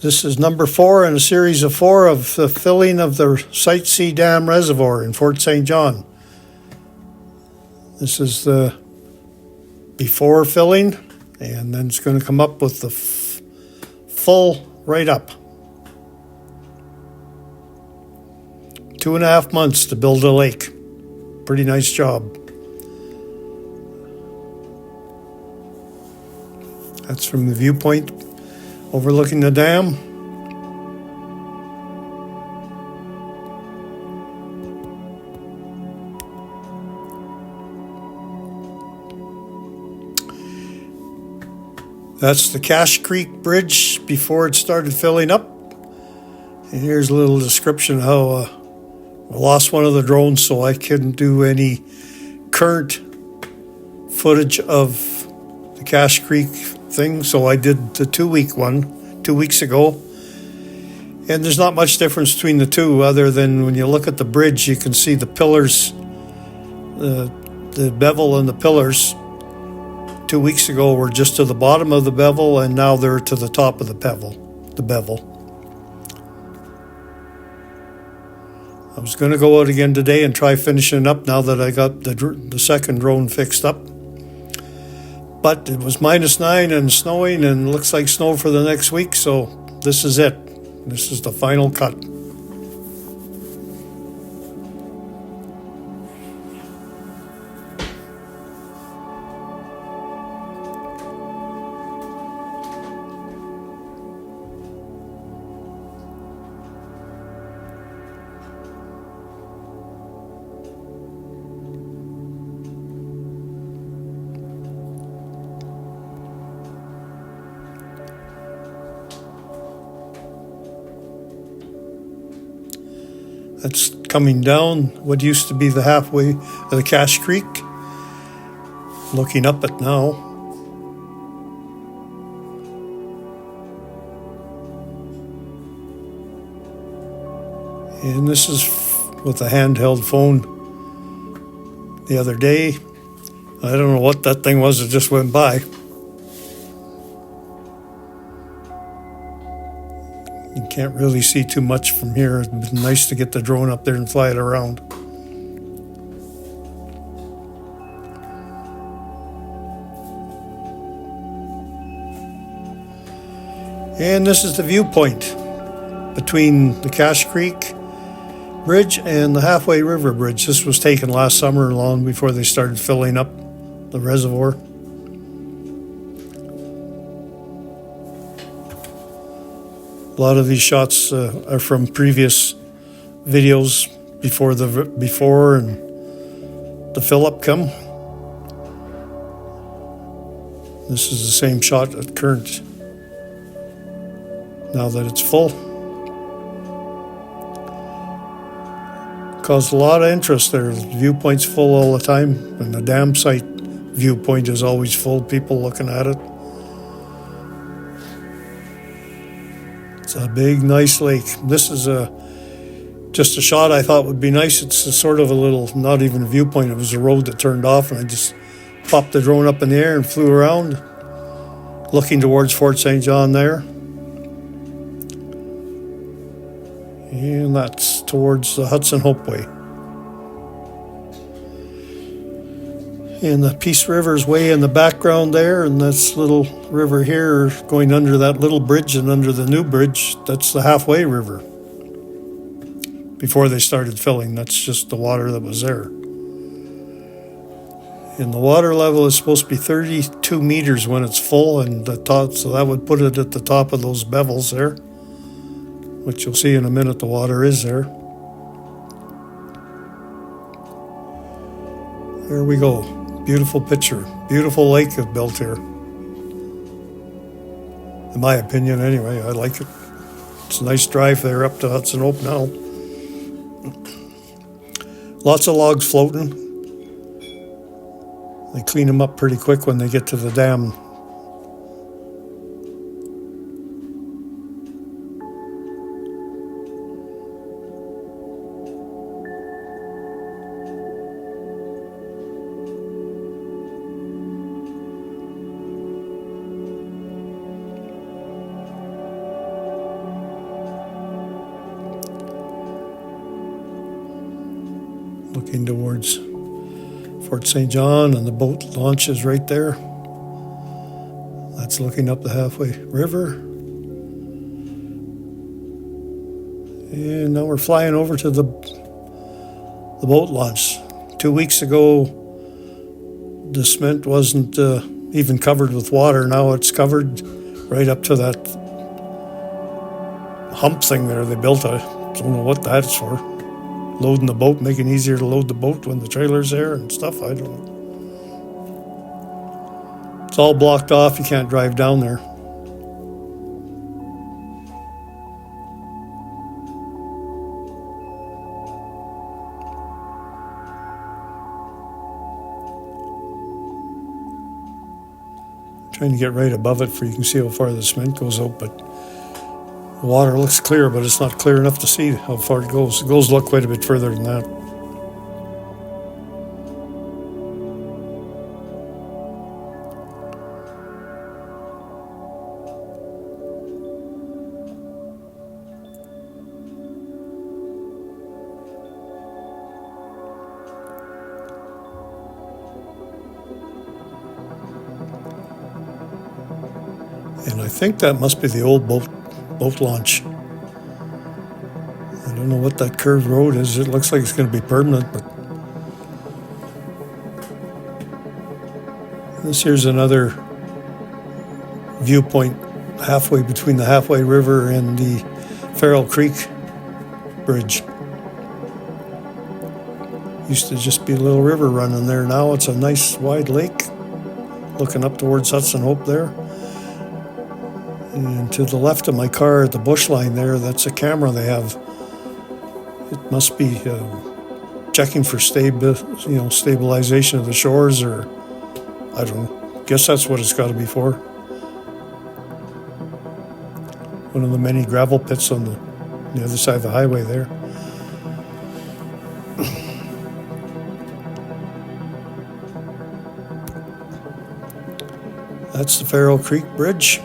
This is number 4 in a series of 4 of the filling of the Site C Dam Reservoir in Fort St. John. This is the before filling, and then it's going to come up with the full right up. 2.5 months to build a lake. Pretty nice job. That's from the viewpoint overlooking the dam. That's the Cache Creek Bridge before it started filling up. And here's a little description of how I lost one of the drones, so I couldn't do any current footage of the Cache Creek thing. So I did the 2-week one 2 weeks ago. And there's not much difference between the two, other than when you look at the bridge, you can see the pillars, the bevel and the pillars 2 weeks ago were just to the bottom of the bevel, and now they're to the top of the bevel. I was going to go out again today and try finishing up now that I got the second drone fixed up. But it was -9 and snowing, and looks like snow for the next week, so this is it. This is the final cut. That's coming down what used to be the halfway of the Cache Creek. Looking up it now. And this is with a handheld phone the other day. I don't know what that thing was that just went by. You can't really see too much from here. It'd be nice to get the drone up there and fly it around. And this is the viewpoint between the Cache Creek Bridge and the Halfway River Bridge. This was taken last summer, long before they started filling up the reservoir. A lot of these shots are from previous videos before and the fill up come. This is the same shot at current now that it's full. Caused a lot of interest there. The viewpoint's full all the time, and the dam site viewpoint is always full, people looking at it. It's a big, nice lake. This is just a shot I thought would be nice. It's a sort of a little, not even a viewpoint, it was a road that turned off, and I just popped the drone up in the air and flew around, looking towards Fort St. John there. And that's towards the Hudson Hopeway. And the Peace River's way in the background there, and this little river here going under that little bridge and under the new bridge, that's the Halfway River. Before they started filling, that's just the water that was there. And the water level is supposed to be 32 meters when it's full, and the top, so that would put it at the top of those bevels there, which you'll see in a minute the water is there. There we go. Beautiful picture. Beautiful lake is built here. In my opinion, anyway. I like it. It's a nice drive there up to Hudson Hope now. Lots of logs floating. They clean them up pretty quick when they get to the dam. looking towards Fort St. John, and the boat launch is right there. That's looking up the halfway river. And now we're flying over to the boat launch. 2 weeks ago, the cement wasn't even covered with water. Now it's covered right up to that hump thing there they built. I don't know what that's for. Loading the boat, making it easier to load the boat when the trailer's there and stuff. I don't know. It's all blocked off. You can't drive down there. Trying to get right above it for you can see how far the cement goes out, but the water looks clear, but it's not clear enough to see how far it goes. It goes look quite a bit further than that. And I think that must be the old boat launch. I don't know what that curved road is. It looks like it's going to be permanent, but this here's another viewpoint halfway between the Halfway River and the Farrell Creek Bridge. Used to just be a little river running there. Now it's a nice wide lake looking up towards Hudson Hope there. And to the left of my car at the bush line there, that's a camera they have. It must be checking for stabilization of the shores, or I don't know. Guess that's what it's got to be for. One of the many gravel pits on the other side of the highway there. That's the Farrell Creek Bridge.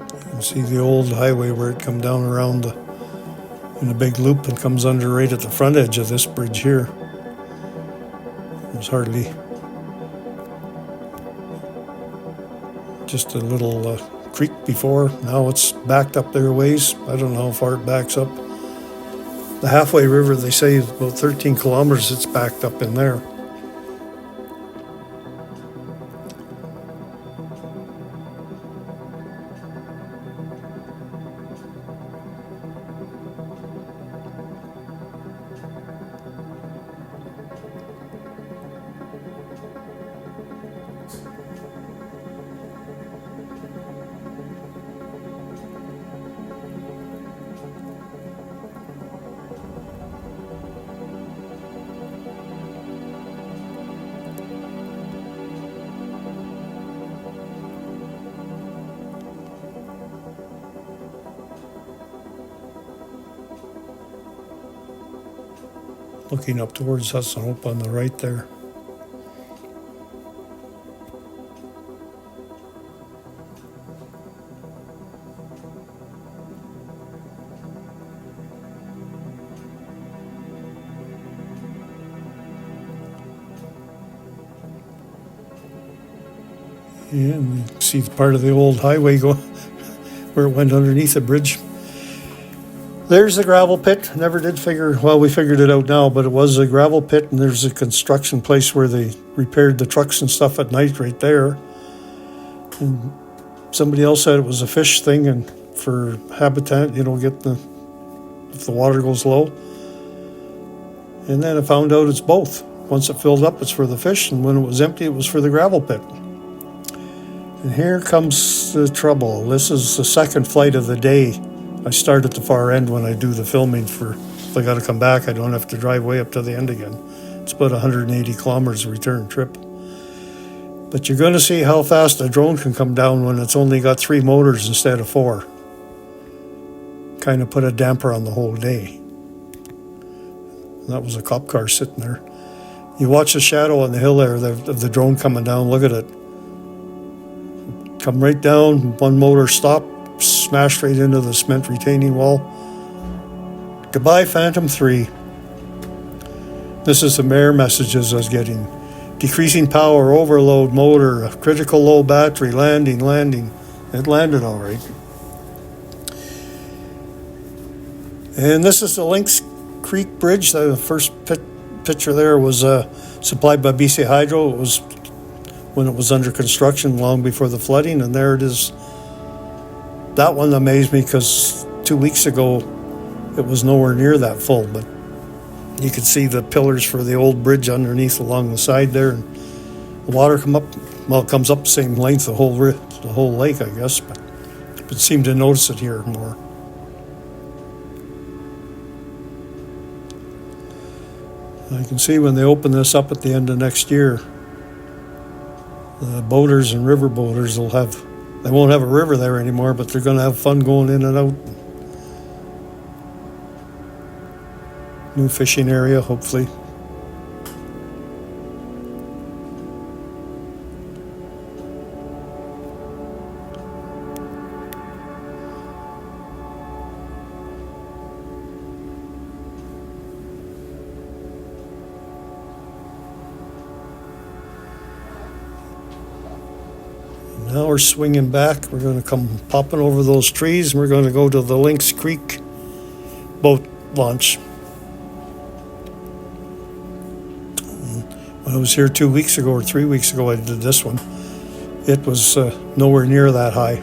You can see the old highway where it comes down around in a big loop and comes under right at the front edge of this bridge here. There's hardly just a little creek before. Now it's backed up there a ways. I don't know how far it backs up. The Halfway River, they say, is about 13 kilometers. It's backed up in there. Looking up towards Hudson Hope on the right there. Yeah, and you see part of the old highway go where it went underneath the bridge. There's the gravel pit. Never did figure, well, we figured it out now, but it was a gravel pit, and there's a construction place where they repaired the trucks and stuff at night right there. And somebody else said it was a fish thing and for habitat, get if the water goes low. And then I found out it's both. Once it filled up, it's for the fish, and when it was empty, it was for the gravel pit. And here comes the trouble. This is the second flight of the day. I start at the far end when I do the filming if I got to come back, I don't have to drive way up to the end again. It's about 180 kilometers return trip. But you're going to see how fast a drone can come down when it's only got 3 motors instead of 4. Kind of put a damper on the whole day. And that was a cop car sitting there. You watch the shadow on the hill there of the drone coming down, look at it. Come right down, one motor stop, smashed right into the cement retaining wall. Goodbye, Phantom 3. This is the mirror messages I was getting. Decreasing power, overload, motor, critical low battery, landing. It landed all right. And this is the Lynx Creek Bridge. The first picture there was supplied by BC Hydro. It was when it was under construction long before the flooding, and there it is. That one amazed me because 2 weeks ago it was nowhere near that full, but you could see the pillars for the old bridge underneath along the side there, and the water it comes up the same length the whole lake, I guess, but seemed to notice it here more. I can see when they open this up at the end of next year, the boaters and river boaters they won't have a river there anymore, but they're going to have fun going in and out. New fishing area, hopefully. Now we're swinging back. We're going to come popping over those trees, and we're going to go to the Lynx Creek boat launch. When I was here 2 weeks ago or 3 weeks ago, I did this one. It was nowhere near that high.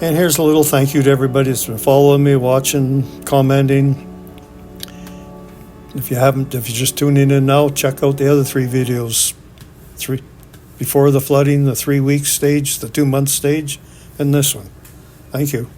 And here's a little thank you to everybody that's been following me, watching, commenting. If you're just tuning in now, check out the other 3 videos. 3 before the flooding, the 3-week stage, the 2-month stage, and this one. Thank you.